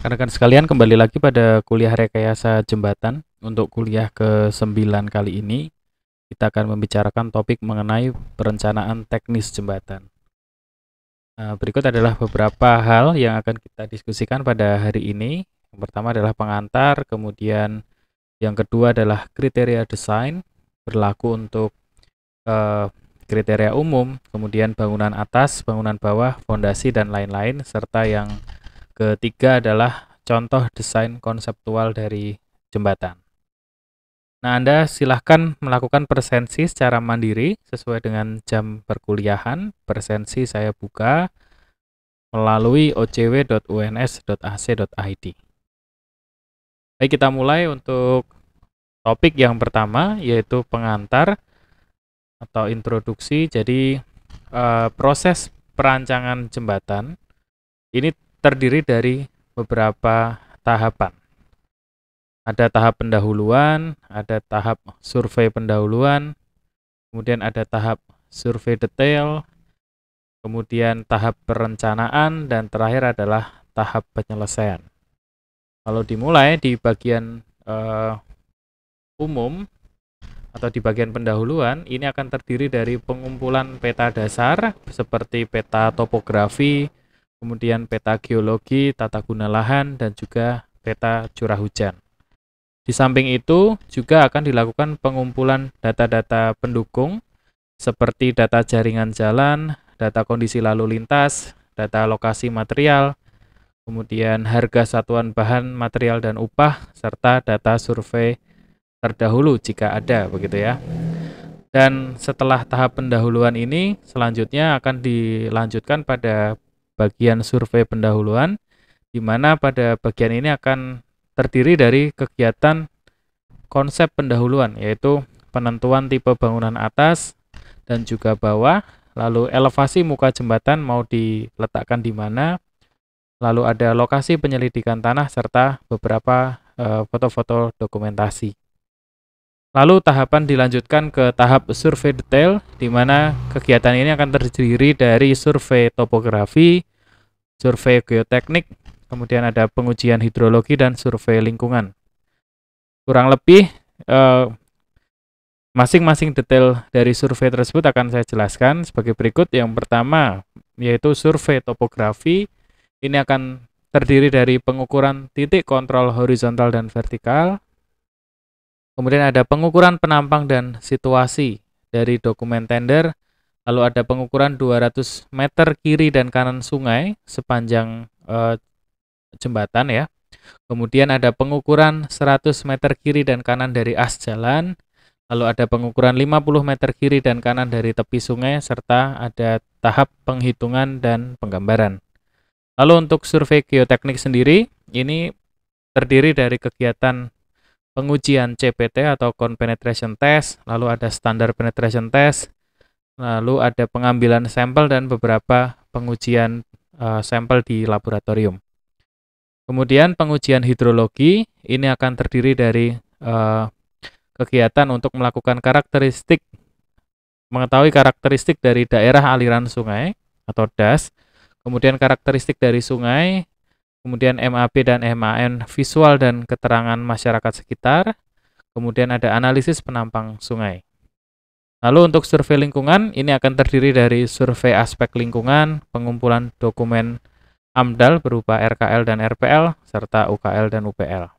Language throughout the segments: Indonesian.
Rekan-rekan sekalian, kembali lagi pada kuliah rekayasa jembatan. Untuk kuliah ke-9 kali ini, kita akan membicarakan topik mengenai perencanaan teknis jembatan. Berikut adalah beberapa hal yang akan kita diskusikan pada hari ini. Yang pertama adalah pengantar, kemudian yang kedua adalah kriteria desain, berlaku untuk eh, kriteria umum, kemudian bangunan atas, bangunan bawah, fondasi, dan lain-lain, serta yang ketiga adalah contoh desain konseptual dari jembatan. Nah, Anda silahkan melakukan presensi secara mandiri sesuai dengan jam perkuliahan. Presensi saya buka melalui ocw.uns.ac.id. Baik, kita mulai untuk topik yang pertama, yaitu pengantar atau introduksi. Jadi, proses perancangan jembatan ini terdiri dari beberapa tahapan. Ada tahap pendahuluan, ada tahap survei pendahuluan, kemudian ada tahap survei detail, kemudian tahap perencanaan, dan terakhir adalah tahap penyelesaian. Kalau dimulai di bagian umum atau di bagian pendahuluan, ini akan terdiri dari pengumpulan peta dasar seperti peta topografi, kemudian peta geologi, tata guna lahan, dan juga peta curah hujan. Di samping itu juga akan dilakukan pengumpulan data-data pendukung seperti data jaringan jalan, data kondisi lalu lintas, data lokasi material, kemudian harga satuan bahan material dan upah, serta data survei terdahulu jika ada, begitu ya. Dan setelah tahap pendahuluan ini, selanjutnya akan dilanjutkan pada bagian survei pendahuluan, di mana pada bagian ini akan terdiri dari kegiatan konsep pendahuluan, yaitu penentuan tipe bangunan atas dan juga bawah, lalu elevasi muka jembatan mau diletakkan di mana, lalu ada lokasi penyelidikan tanah, serta beberapa foto-foto dokumentasi. Lalu tahapan dilanjutkan ke tahap survei detail, di mana kegiatan ini akan terdiri dari survei topografi, survei geoteknik, kemudian ada pengujian hidrologi dan survei lingkungan. Kurang lebih masing-masing detail dari survei tersebut akan saya jelaskan sebagai berikut. Yang pertama yaitu survei topografi. Ini akan terdiri dari pengukuran titik kontrol horizontal dan vertikal. Kemudian ada pengukuran penampang dan situasi dari dokumen tender. Lalu ada pengukuran 200 meter kiri dan kanan sungai sepanjang jembatan ya. Kemudian ada pengukuran 100 meter kiri dan kanan dari as jalan. Lalu ada pengukuran 50 meter kiri dan kanan dari tepi sungai, serta ada tahap penghitungan dan penggambaran. Lalu untuk survei geoteknik sendiri, ini terdiri dari kegiatan pengujian CPT atau Count Penetration Test, lalu ada Standard Penetration Test, lalu ada pengambilan sampel dan beberapa pengujian sampel di laboratorium. Kemudian pengujian hidrologi, ini akan terdiri dari kegiatan untuk melakukan mengetahui karakteristik dari daerah aliran sungai atau DAS, kemudian karakteristik dari sungai, kemudian MAP dan MAN visual dan keterangan masyarakat sekitar, kemudian ada analisis penampang sungai. Lalu untuk survei lingkungan, ini akan terdiri dari survei aspek lingkungan, pengumpulan dokumen AMDAL berupa RKL dan RPL, serta UKL dan UPL.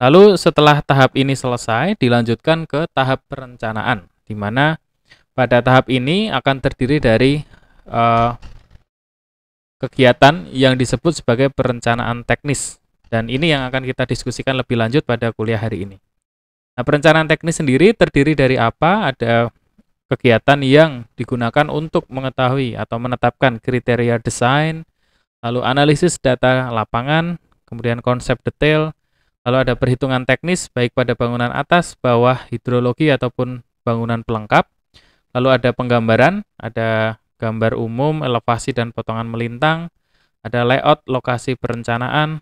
Lalu setelah tahap ini selesai, dilanjutkan ke tahap perencanaan, di mana pada tahap ini akan terdiri dari kegiatan yang disebut sebagai perencanaan teknis. Dan ini yang akan kita diskusikan lebih lanjut pada kuliah hari ini. Nah, perencanaan teknis sendiri terdiri dari apa? Ada kegiatan yang digunakan untuk mengetahui atau menetapkan kriteria desain, lalu analisis data lapangan, kemudian konsep detail, lalu ada perhitungan teknis baik pada bangunan atas, bawah, hidrologi ataupun bangunan pelengkap. Lalu ada penggambaran, ada gambar umum, elevasi dan potongan melintang, ada layout lokasi perencanaan,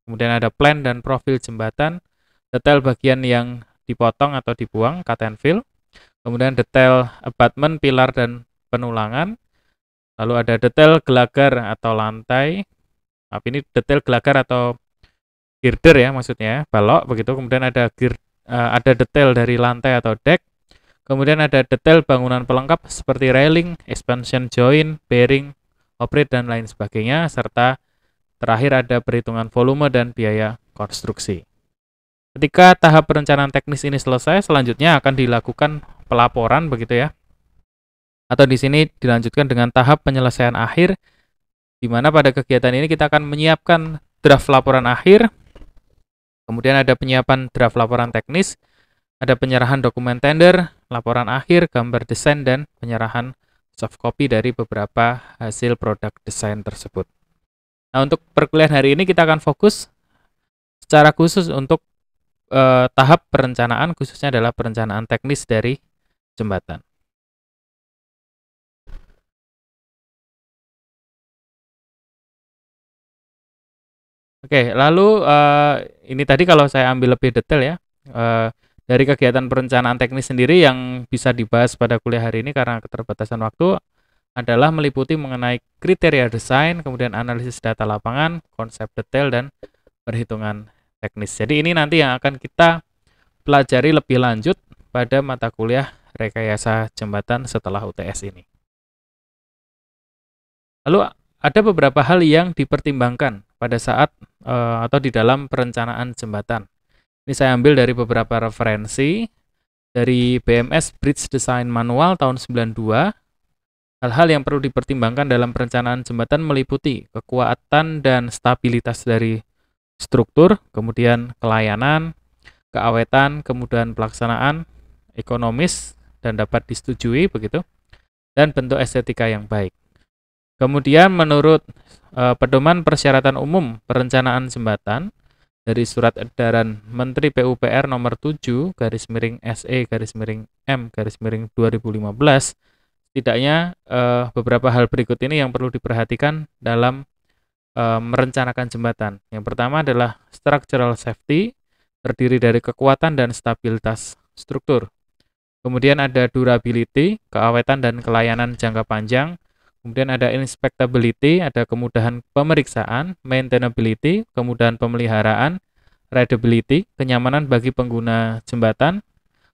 kemudian ada plan dan profil jembatan, detail bagian yang dipotong atau dibuang, cut and fill, kemudian detail abutment, pilar dan penulangan, lalu ada detail gelagar atau lantai, Maaf, ini detail gelagar atau girder ya maksudnya, balok begitu. Kemudian ada detail dari lantai atau deck. Kemudian ada detail bangunan pelengkap seperti railing, expansion joint, bearing, operate dan lain sebagainya, serta terakhir ada perhitungan volume dan biaya konstruksi. Ketika tahap perencanaan teknis ini selesai, selanjutnya akan dilakukan pelaporan begitu ya. Atau di sini dilanjutkan dengan tahap penyelesaian akhir, di mana pada kegiatan ini kita akan menyiapkan draft laporan akhir, kemudian ada penyiapan draft laporan teknis, ada penyerahan dokumen tender, laporan akhir, gambar desain, dan penyerahan soft copy dari beberapa hasil produk desain tersebut. Nah, untuk perkuliahan hari ini kita akan fokus secara khusus untuk tahap perencanaan, khususnya adalah perencanaan teknis dari jembatan. Oke, lalu ini tadi kalau saya ambil lebih detail ya, dari kegiatan perencanaan teknis sendiri yang bisa dibahas pada kuliah hari ini karena keterbatasan waktu adalah meliputi mengenai kriteria desain, kemudian analisis data lapangan, konsep detail, dan perhitungan teknis. Jadi ini nanti yang akan kita pelajari lebih lanjut pada mata kuliah rekayasa jembatan setelah UTS ini. Lalu ada beberapa hal yang dipertimbangkan pada saat atau di dalam perencanaan jembatan. Ini saya ambil dari beberapa referensi dari BMS Bridge Design Manual tahun 92. Hal-hal yang perlu dipertimbangkan dalam perencanaan jembatan meliputi kekuatan dan stabilitas dari struktur, kemudian kelayanan, keawetan, kemudahan pelaksanaan, ekonomis dan dapat disetujui begitu, dan bentuk estetika yang baik. Kemudian menurut pedoman persyaratan umum perencanaan jembatan dari Surat Edaran Menteri PUPR nomor 7 /M/2015, setidaknya beberapa hal berikut ini yang perlu diperhatikan dalam merencanakan jembatan. Yang pertama adalah structural safety, terdiri dari kekuatan dan stabilitas struktur. Kemudian ada durability, keawetan dan kelayanan jangka panjang. Kemudian ada inspectability, ada kemudahan pemeriksaan, maintainability, kemudahan pemeliharaan, rideability, kenyamanan bagi pengguna jembatan,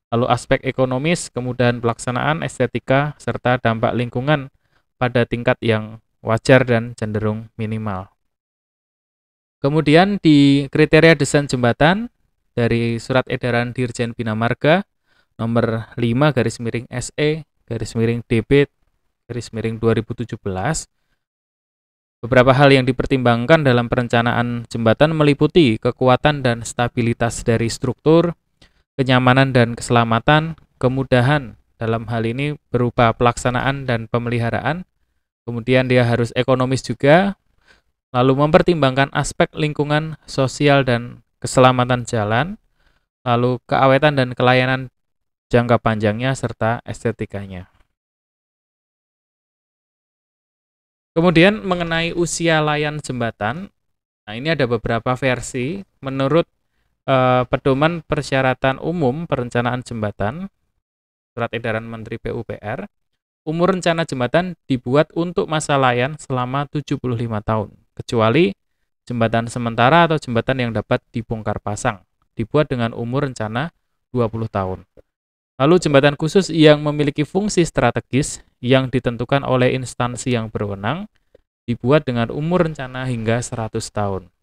lalu aspek ekonomis, kemudahan pelaksanaan, estetika, serta dampak lingkungan pada tingkat yang wajar dan cenderung minimal. Kemudian di kriteria desain jembatan dari Surat Edaran Dirjen Bina Marga nomor 5/SE/DB/2017, beberapa hal yang dipertimbangkan dalam perencanaan jembatan meliputi kekuatan dan stabilitas dari struktur, kenyamanan dan keselamatan, kemudahan dalam hal ini berupa pelaksanaan dan pemeliharaan, kemudian dia harus ekonomis juga, lalu mempertimbangkan aspek lingkungan, sosial, dan keselamatan jalan, lalu keawetan dan kelayanan jangka panjangnya, serta estetikanya. Kemudian mengenai usia layan jembatan, nah ini ada beberapa versi. Menurut pedoman persyaratan umum perencanaan jembatan, Surat Edaran Menteri PUPR, umur rencana jembatan dibuat untuk masa layan selama 75 tahun, kecuali jembatan sementara atau jembatan yang dapat dibongkar pasang, dibuat dengan umur rencana 20 tahun. Lalu jembatan khusus yang memiliki fungsi strategis yang ditentukan oleh instansi yang berwenang dibuat dengan umur rencana hingga 100 tahun.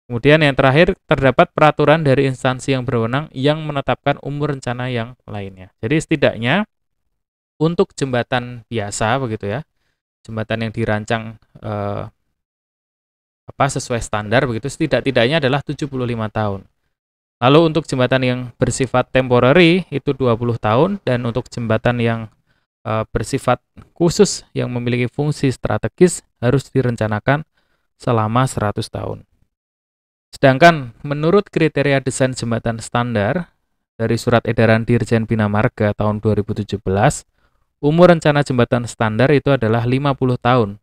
Kemudian yang terakhir, terdapat peraturan dari instansi yang berwenang yang menetapkan umur rencana yang lainnya. Jadi setidaknya untuk jembatan biasa begitu ya, jembatan yang dirancang sesuai standar begitu, setidak-tidaknya adalah 75 tahun. Lalu untuk jembatan yang bersifat temporary itu 20 tahun, dan untuk jembatan yang bersifat khusus yang memiliki fungsi strategis harus direncanakan selama 100 tahun. Sedangkan menurut kriteria desain jembatan standar dari Surat Edaran Dirjen Bina Marga tahun 2017, umur rencana jembatan standar itu adalah 50 tahun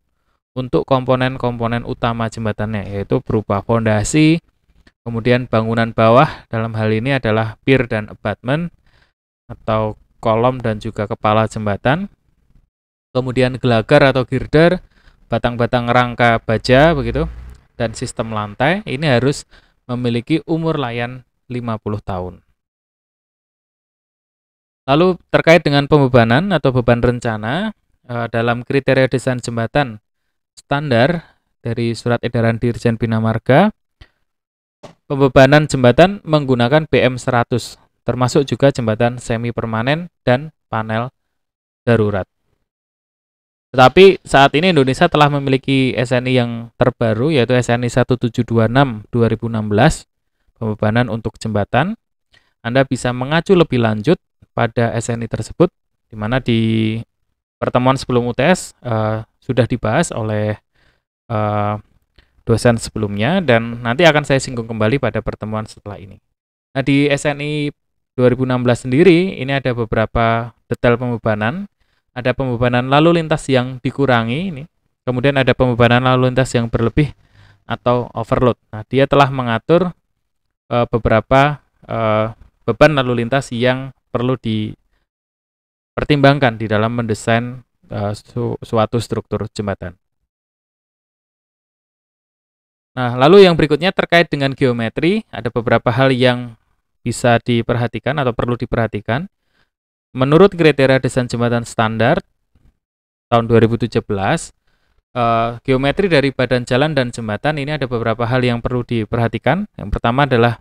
untuk komponen-komponen utama jembatannya, yaitu berupa fondasi, kemudian bangunan bawah, dalam hal ini adalah pier dan abutment atau kolom dan juga kepala jembatan. Kemudian gelagar atau girder, batang-batang rangka baja begitu, dan sistem lantai ini harus memiliki umur layan 50 tahun. Lalu terkait dengan pembebanan atau beban rencana, dalam kriteria desain jembatan standar dari Surat Edaran Dirjen Bina Marga, pembebanan jembatan menggunakan BM100, termasuk juga jembatan semi permanen dan panel darurat. Tetapi saat ini Indonesia telah memiliki SNI yang terbaru, yaitu SNI 1726 2016, pembebanan untuk jembatan. Anda bisa mengacu lebih lanjut pada SNI tersebut, di mana di pertemuan sebelum UTS sudah dibahas oleh dosen sebelumnya, dan nanti akan saya singgung kembali pada pertemuan setelah ini. Nah, di SNI 2016 sendiri, ini ada beberapa detail pembebanan. Ada pembebanan lalu lintas yang dikurangi, ini. Kemudian ada pembebanan lalu lintas yang berlebih atau overload. Nah, dia telah mengatur beberapa beban lalu lintas yang perlu dipertimbangkan di dalam mendesain suatu struktur jembatan. Nah, lalu yang berikutnya terkait dengan geometri, ada beberapa hal yang bisa diperhatikan atau perlu diperhatikan. Menurut kriteria desain jembatan standar tahun 2017, geometri dari badan jalan dan jembatan ini ada beberapa hal yang perlu diperhatikan. Yang pertama adalah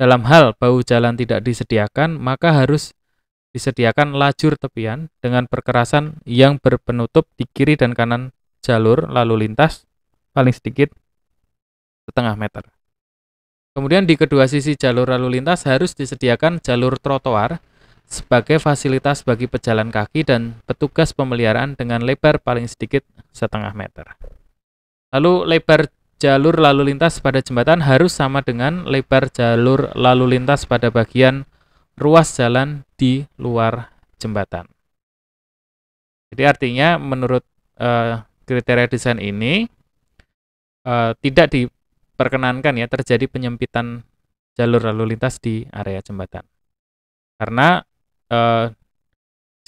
dalam hal bahu jalan tidak disediakan, maka harus disediakan lajur tepian dengan perkerasan yang berpenutup di kiri dan kanan jalur lalu lintas paling sedikit setengah meter. Kemudian di kedua sisi jalur lalu lintas harus disediakan jalur trotoar sebagai fasilitas bagi pejalan kaki dan petugas pemeliharaan dengan lebar paling sedikit setengah meter. Lalu lebar jalur lalu lintas pada jembatan harus sama dengan lebar jalur lalu lintas pada bagian ruas jalan di luar jembatan. Jadi artinya menurut kriteria desain ini tidak diperkenankan ya terjadi penyempitan jalur lalu lintas di area jembatan. Karena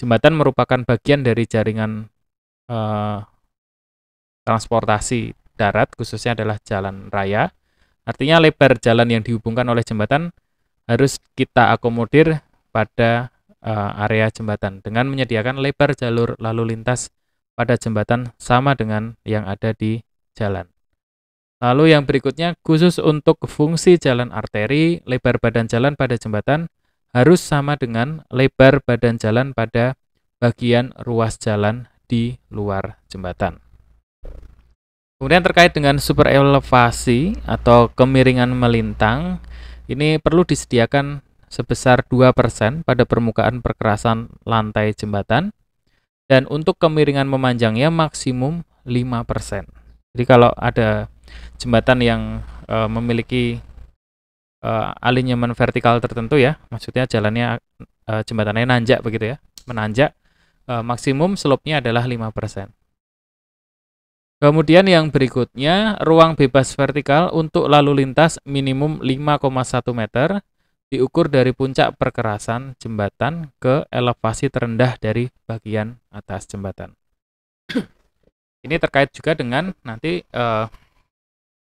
jembatan merupakan bagian dari jaringan transportasi darat, khususnya adalah jalan raya. Artinya lebar jalan yang dihubungkan oleh jembatan harus kita akomodir pada area jembatan dengan menyediakan lebar jalur lalu lintas pada jembatan sama dengan yang ada di jalan. Lalu yang berikutnya, khusus untuk fungsi jalan arteri, lebar badan jalan pada jembatan harus sama dengan lebar badan jalan pada bagian ruas jalan di luar jembatan. Kemudian terkait dengan super elevasi atau kemiringan melintang, ini perlu disediakan sebesar 2% pada permukaan perkerasan lantai jembatan, dan untuk kemiringan memanjangnya maksimum 5%. Jadi kalau ada jembatan yang memiliki alinyemen vertikal tertentu ya, maksudnya jalannya jembatannya nanjak begitu ya, menanjak, maksimum slope-nya adalah 5%. Kemudian yang berikutnya, ruang bebas vertikal untuk lalu lintas minimum 5,1 meter diukur dari puncak perkerasan jembatan ke elevasi terendah dari bagian atas jembatan. Ini terkait juga dengan nanti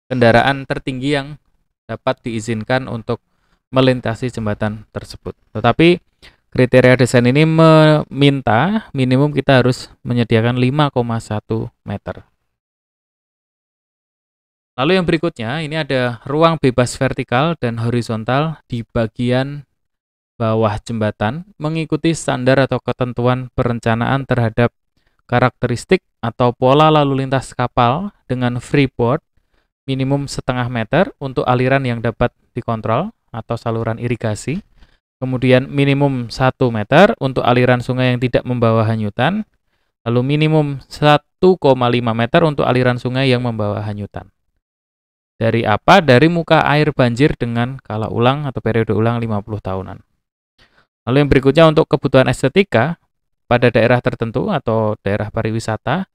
kendaraan tertinggi yang dapat diizinkan untuk melintasi jembatan tersebut. Tetapi kriteria desain ini meminta minimum kita harus menyediakan 5,1 meter. Lalu yang berikutnya, ini ada ruang bebas vertikal dan horizontal di bagian bawah jembatan mengikuti standar atau ketentuan perencanaan terhadap karakteristik atau pola lalu lintas kapal dengan freeboard minimum setengah meter untuk aliran yang dapat dikontrol atau saluran irigasi. Kemudian minimum 1 meter untuk aliran sungai yang tidak membawa hanyutan. Lalu minimum 1,5 meter untuk aliran sungai yang membawa hanyutan. Dari apa? Dari muka air banjir dengan kala ulang atau periode ulang 50 tahunan. Lalu yang berikutnya untuk kebutuhan estetika pada daerah tertentu atau daerah pariwisata,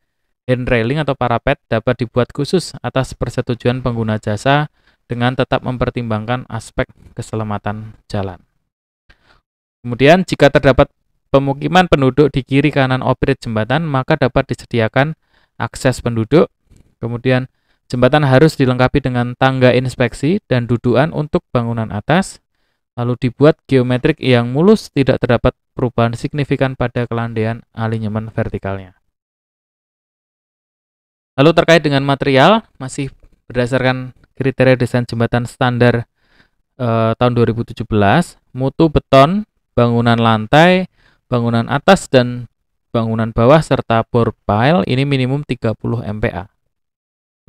handrailing atau parapet dapat dibuat khusus atas persetujuan pengguna jasa dengan tetap mempertimbangkan aspek keselamatan jalan. Kemudian jika terdapat pemukiman penduduk di kiri kanan orbit jembatan, maka dapat disediakan akses penduduk. Kemudian Jembatan harus dilengkapi dengan tangga inspeksi dan dudukan untuk bangunan atas, lalu dibuat geometrik yang mulus, tidak terdapat perubahan signifikan pada kelandaian alinyemen vertikalnya. Lalu terkait dengan material, masih berdasarkan kriteria desain jembatan standar tahun 2017, mutu beton, bangunan lantai, bangunan atas dan bangunan bawah serta bore pile ini minimum 30 MPa.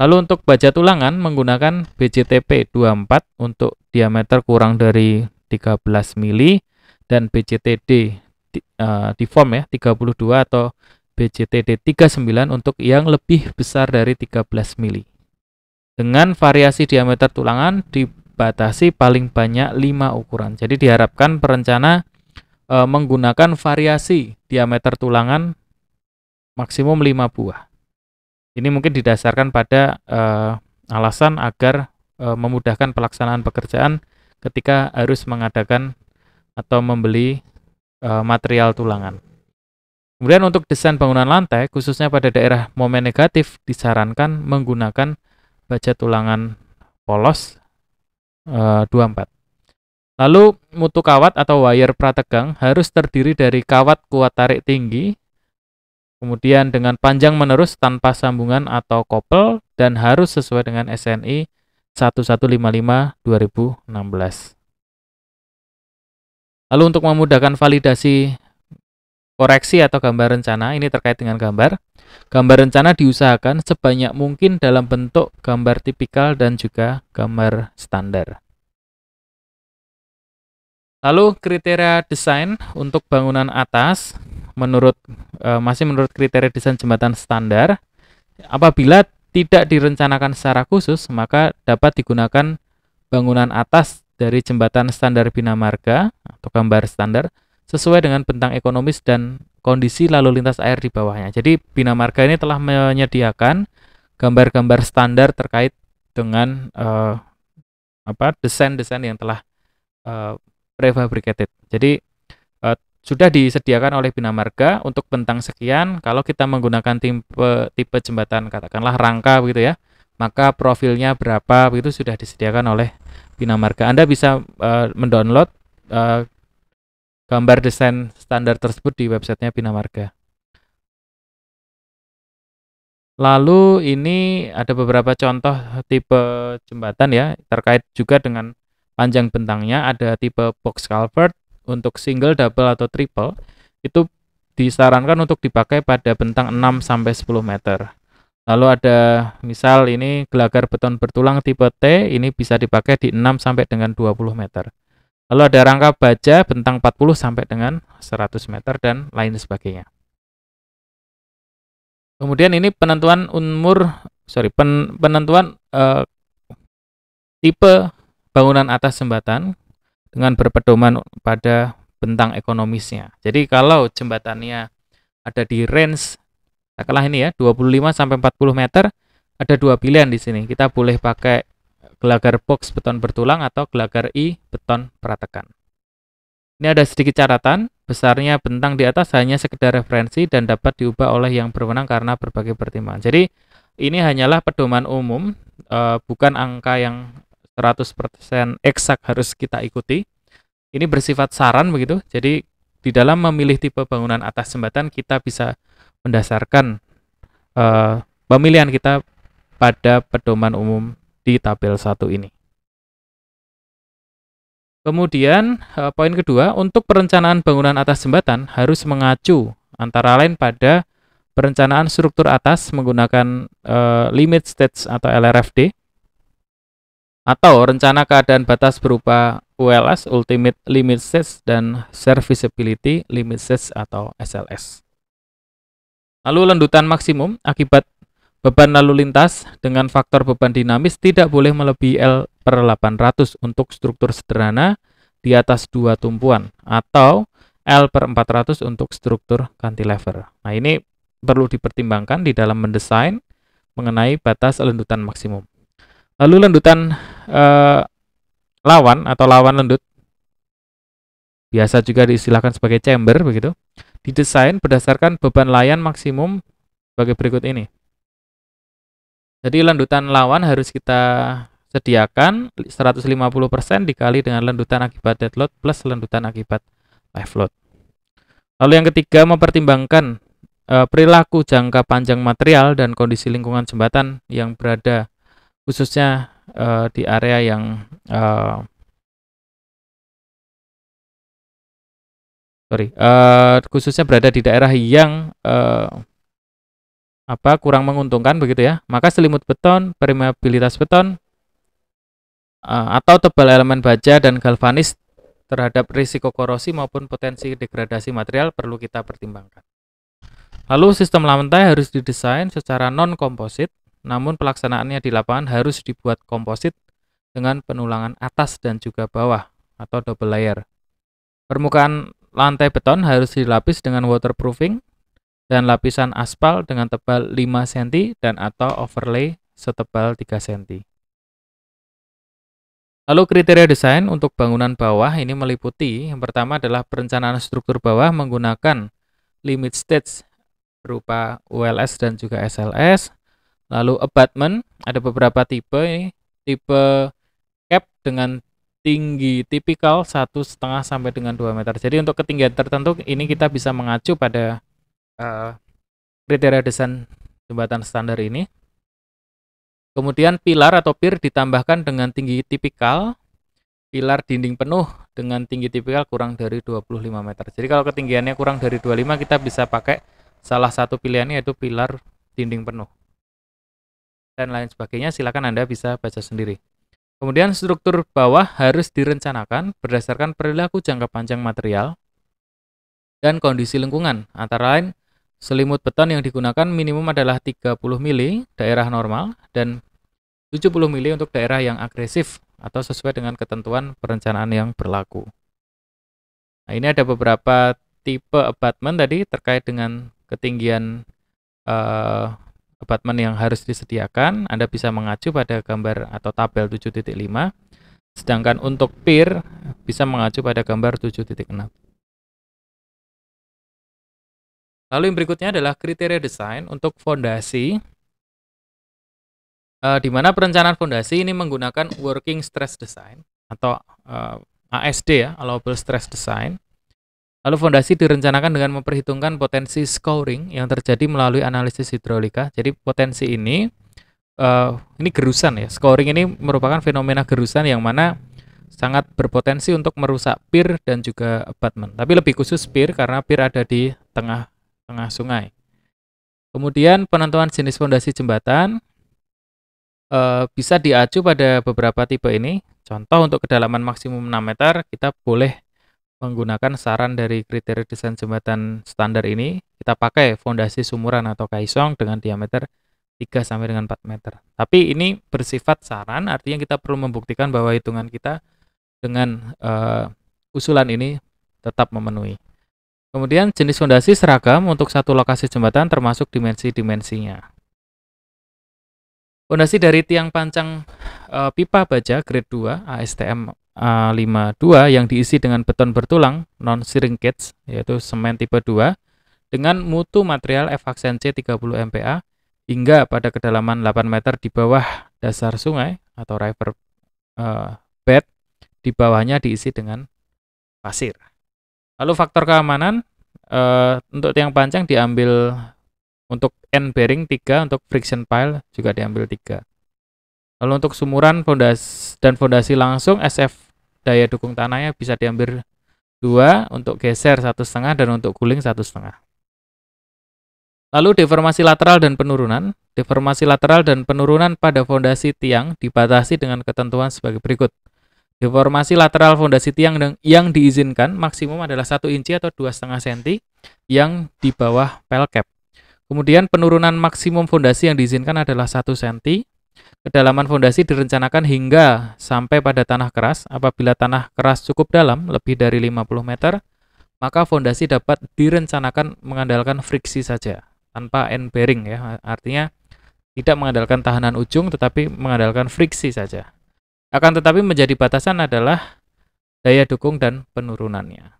Lalu untuk baja tulangan menggunakan BJTP 24 untuk diameter kurang dari 13 mili dan BJTD deform ya 32 atau BJTD 39 untuk yang lebih besar dari 13 mili. Dengan variasi diameter tulangan dibatasi paling banyak 5 ukuran. Jadi diharapkan perencana menggunakan variasi diameter tulangan maksimum 5 buah. Ini mungkin didasarkan pada alasan agar memudahkan pelaksanaan pekerjaan ketika harus mengadakan atau membeli material tulangan. Kemudian untuk desain bangunan lantai, khususnya pada daerah momen negatif, disarankan menggunakan baja tulangan polos 24. Lalu mutu kawat atau wire prategang harus terdiri dari kawat kuat tarik tinggi, kemudian dengan panjang menerus tanpa sambungan atau kopel, dan harus sesuai dengan SNI 1155/2016. Lalu untuk memudahkan validasi koreksi atau gambar rencana, ini terkait dengan gambar. Gambar rencana diusahakan sebanyak mungkin dalam bentuk gambar tipikal dan juga gambar standar. Lalu kriteria desain untuk bangunan atas masih menurut kriteria desain jembatan standar. Apabila tidak direncanakan secara khusus, maka dapat digunakan bangunan atas dari jembatan standar Bina Marga atau gambar standar sesuai dengan bentang ekonomis dan kondisi lalu lintas air di bawahnya. Jadi Bina Marga ini telah menyediakan gambar-gambar standar terkait dengan desain-desain yang telah prefabricated. Jadi sudah disediakan oleh Bina Marga untuk bentang sekian. Kalau kita menggunakan tipe jembatan katakanlah rangka begitu ya, maka profilnya berapa begitu sudah disediakan oleh Bina Marga. Anda bisa mendownload gambar desain standar tersebut di websitenya Bina Marga. Lalu ini ada beberapa contoh tipe jembatan ya, terkait juga dengan panjang bentangnya. Ada tipe box culvert untuk single, double, atau triple. Itu disarankan untuk dipakai pada bentang 6-10 meter. Lalu ada misal ini gelagar beton bertulang tipe T, ini bisa dipakai di 6 sampai dengan 20 meter. Lalu ada rangka baja bentang 40 sampai dengan 100 meter dan lain sebagainya. Kemudian ini penentuan tipe bangunan atas jembatan dengan berpedoman pada bentang ekonomisnya. Jadi kalau jembatannya ada di range katakanlah ini ya 25 sampai 40 meter, ada dua pilihan di sini. Kita boleh pakai gelagar box beton bertulang atau gelagar I beton prategan. Ini ada sedikit catatan, besarnya bentang di atas hanya sekedar referensi dan dapat diubah oleh yang berwenang karena berbagai pertimbangan. Jadi ini hanyalah pedoman umum, bukan angka yang 100% eksak harus kita ikuti. Ini bersifat saran begitu. Jadi di dalam memilih tipe bangunan atas jembatan kita bisa mendasarkan pemilihan kita pada pedoman umum di tabel 1 ini. Kemudian poin kedua, untuk perencanaan bangunan atas jembatan harus mengacu antara lain pada perencanaan struktur atas menggunakan limit stage atau LRFD, atau rencana keadaan batas berupa ULS, Ultimate Limit Stage, dan Serviceability Limit Stage atau SLS. Lalu lendutan maksimum akibat beban lalu lintas dengan faktor beban dinamis tidak boleh melebihi L/800 untuk struktur sederhana di atas 2 tumpuan atau L/400 untuk struktur cantilever. Nah, ini perlu dipertimbangkan di dalam mendesain mengenai batas lendutan maksimum. Lalu lendutan lawan atau lawan lendut, biasa juga diistilahkan sebagai chamber begitu, didesain berdasarkan beban layan maksimum sebagai berikut ini. Jadi landutan lawan harus kita sediakan 150% dikali dengan landutan akibat dead load plus landutan akibat live load. Lalu yang ketiga, mempertimbangkan perilaku jangka panjang material dan kondisi lingkungan jembatan yang berada khususnya di area yang khususnya berada di daerah yang kurang menguntungkan begitu ya. Maka selimut beton, permeabilitas beton atau tebal elemen baja dan galvanis terhadap risiko korosi maupun potensi degradasi material perlu kita pertimbangkan. Lalu sistem lantai harus didesain secara non-komposit, namun pelaksanaannya di lapangan harus dibuat komposit dengan penulangan atas dan juga bawah atau double layer. Permukaan lantai beton harus dilapis dengan waterproofing dan lapisan aspal dengan tebal 5 cm dan atau overlay setebal 3 cm. Lalu kriteria desain untuk bangunan bawah ini meliputi, yang pertama adalah perencanaan struktur bawah menggunakan limit stage berupa ULS dan juga SLS. Lalu abutment, ada beberapa tipe ini, tipe cap dengan tinggi tipikal 1,5 sampai dengan 2 meter. Jadi untuk ketinggian tertentu ini kita bisa mengacu pada kriteria desain jembatan standar ini. Kemudian pilar atau pier ditambahkan dengan tinggi tipikal, pilar dinding penuh dengan tinggi tipikal kurang dari 25 meter. Jadi kalau ketinggiannya kurang dari 25 kita bisa pakai salah satu pilihannya yaitu pilar dinding penuh. Dan lain sebagainya silakan Anda bisa baca sendiri. Kemudian struktur bawah harus direncanakan berdasarkan perilaku jangka panjang material dan kondisi lingkungan. Antara lain selimut beton yang digunakan minimum adalah 30 mili daerah normal dan 70 mili untuk daerah yang agresif atau sesuai dengan ketentuan perencanaan yang berlaku. Nah, ini ada beberapa tipe abutment tadi terkait dengan ketinggian abutment yang harus disediakan. Anda bisa mengacu pada gambar atau tabel 7.5. Sedangkan untuk pier bisa mengacu pada gambar 7.6. Lalu yang berikutnya adalah kriteria desain untuk fondasi, di mana perencanaan fondasi ini menggunakan working stress design atau ASD ya, allowable stress design. Lalu fondasi direncanakan dengan memperhitungkan potensi scouring yang terjadi melalui analisis hidrolika. Jadi potensi ini gerusan ya. Scouring ini merupakan fenomena gerusan yang mana sangat berpotensi untuk merusak pier dan juga abutment. Tapi lebih khusus pier karena pier ada di tengah sungai. Kemudian penentuan jenis fondasi jembatan bisa diacu pada beberapa tipe ini. Contoh untuk kedalaman maksimum 6 meter kita boleh menggunakan saran dari kriteria desain jembatan standar ini. Kita pakai fondasi sumuran atau kaisong dengan diameter 3 sampai dengan 4 meter. Tapi ini bersifat saran, artinya kita perlu membuktikan bahwa hitungan kita dengan usulan ini tetap memenuhi. Kemudian jenis fondasi seragam untuk satu lokasi jembatan termasuk dimensi-dimensinya. Fondasi dari tiang pancang pipa baja grade 2 ASTM A52 yang diisi dengan beton bertulang non-shrinkage yaitu semen tipe 2 dengan mutu material Evaxen C 30 MPa hingga pada kedalaman 8 meter di bawah dasar sungai atau river bed, di bawahnya diisi dengan pasir. Lalu faktor keamanan untuk tiang pancang diambil untuk end bearing 3, untuk friction pile juga diambil 3. Lalu untuk sumuran dan fondasi langsung SF daya dukung tanahnya bisa diambil 2, untuk geser 1,5 dan untuk guling 1,5. Lalu deformasi lateral dan penurunan. Deformasi lateral dan penurunan pada fondasi tiang dibatasi dengan ketentuan sebagai berikut. Deformasi lateral fondasi tiang yang diizinkan maksimum adalah 1 inci atau 2,5 cm yang di bawah pel cap. Kemudian penurunan maksimum fondasi yang diizinkan adalah 1 cm. Kedalaman fondasi direncanakan hingga sampai pada tanah keras. Apabila tanah keras cukup dalam, lebih dari 50 meter, maka fondasi dapat direncanakan mengandalkan friksi saja, tanpa end bearing ya. Artinya tidak mengandalkan tahanan ujung, tetapi mengandalkan friksi saja. Akan tetapi menjadi batasan adalah daya dukung dan penurunannya.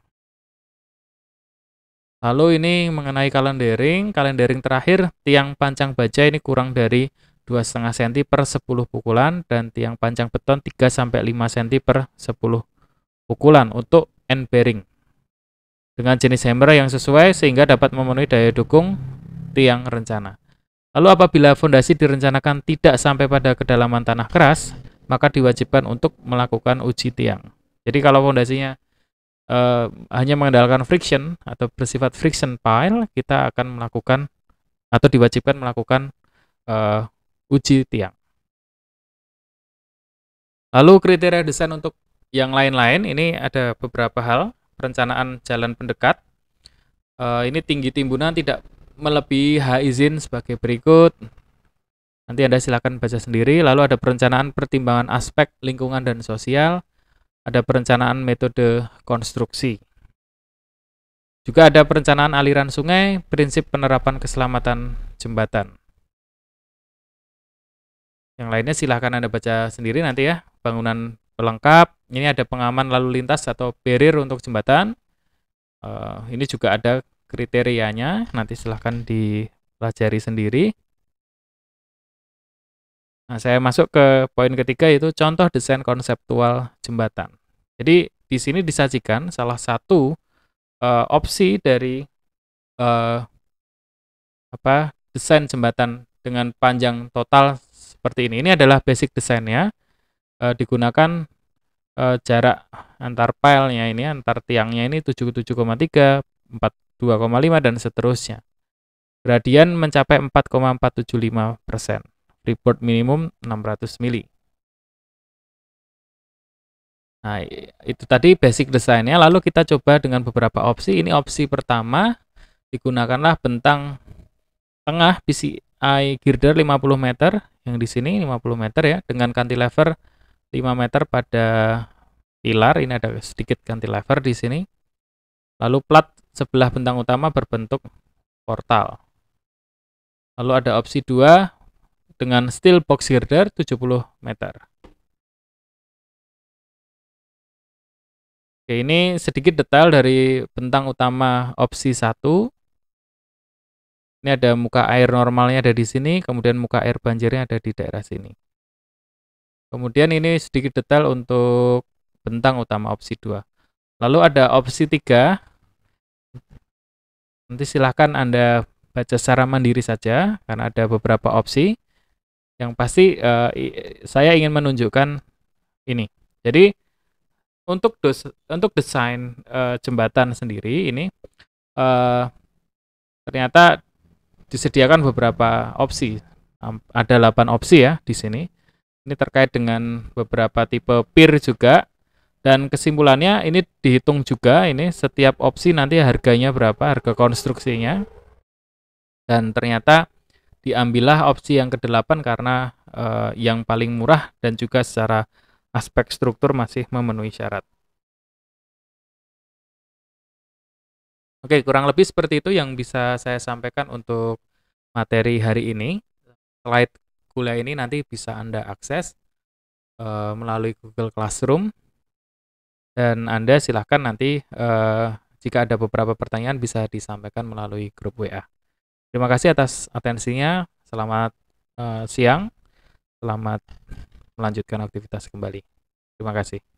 Lalu ini mengenai calendering terakhir, tiang pancang baja ini kurang dari 2,5 cm per 10 pukulan, dan tiang panjang beton 3-5 cm per 10 pukulan untuk end bearing dengan jenis hammer yang sesuai sehingga dapat memenuhi daya dukung tiang rencana. Lalu apabila fondasi direncanakan tidak sampai pada kedalaman tanah keras, maka diwajibkan untuk melakukan uji tiang. Jadi kalau fondasinya hanya mengandalkan friction atau bersifat friction pile, kita akan melakukan atau diwajibkan melakukan uji tiang. Lalu kriteria desain untuk yang lain-lain, ini ada beberapa hal. Perencanaan jalan pendekat, ini tinggi timbunan tidak melebihi H izin sebagai berikut. Nanti Anda silakan baca sendiri. Lalu ada perencanaan pertimbangan aspek lingkungan dan sosial, ada perencanaan metode konstruksi. Juga ada perencanaan aliran sungai, prinsip penerapan keselamatan jembatan. Yang lainnya silahkan Anda baca sendiri nanti ya. Bangunan pelengkap, ini ada pengaman lalu lintas atau barrier untuk jembatan. Ini juga ada kriterianya, nanti silahkan dipelajari sendiri. Nah, saya masuk ke poin ketiga, yaitu contoh desain konseptual jembatan. Jadi di sini disajikan salah satu opsi dari desain jembatan dengan panjang total seperti ini. Ini adalah basic desainnya. Digunakan jarak antar pile-nya ini, antar tiangnya ini 77,3, 42,5 dan seterusnya. Gradian mencapai 4,475%. Freeboard minimum 600 mili. Nah, itu tadi basic desainnya. Lalu kita coba dengan beberapa opsi. Ini opsi pertama, digunakanlah bentang tengah PCI girder 50 meter, yang di sini 50 meter ya, dengan cantilever 5 meter pada pilar. Ini ada sedikit cantilever di sini. Lalu plat sebelah bentang utama berbentuk portal. Lalu ada opsi 2 dengan steel box girder 70 meter. Oke, ini sedikit detail dari bentang utama opsi 1. Ini ada muka air normalnya ada di sini, kemudian muka air banjirnya ada di daerah sini. Kemudian ini sedikit detail untuk bentang utama opsi 2. Lalu ada opsi 3. Nanti silahkan Anda baca secara mandiri saja, karena ada beberapa opsi. Yang pasti saya ingin menunjukkan ini. Jadi untuk desain jembatan sendiri ini ternyata disediakan beberapa opsi. Ada 8 opsi ya di sini. Ini terkait dengan beberapa tipe pier juga, dan kesimpulannya ini dihitung juga, ini setiap opsi nanti harganya berapa, harga konstruksinya, dan ternyata diambillah opsi yang ke-8 karena yang paling murah dan juga secara aspek struktur masih memenuhi syarat. Oke, kurang lebih seperti itu yang bisa saya sampaikan untuk materi hari ini. Slide kuliah ini nanti bisa Anda akses melalui Google Classroom, dan Anda silahkan nanti jika ada beberapa pertanyaan bisa disampaikan melalui grup WA. Terima kasih atas atensinya. Selamat siang. Selamat melanjutkan aktivitas kembali. Terima kasih.